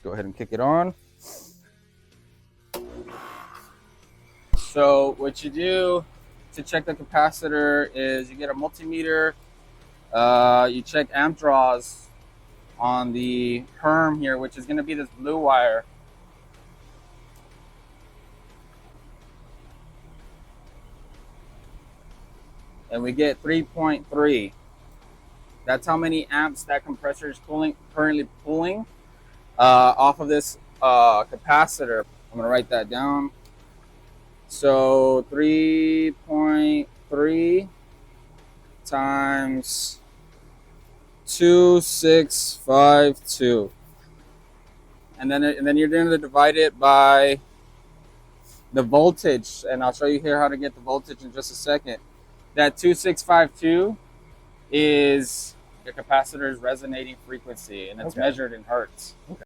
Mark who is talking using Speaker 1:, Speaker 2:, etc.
Speaker 1: Go ahead and kick it on. So what you do to check the capacitor is you get a multimeter. You check amp draws on the perm here, which is going to be this blue wire. And we get 3.3. That's how many amps that compressor is currently pulling off of this capacitor. I'm going to write that down. So 3.3 times 2652. And then you're going to divide it by the voltage. And I'll show you here how to get the voltage in just a second. That 2652 is your capacitor's resonating frequency, and it's measured in hertz.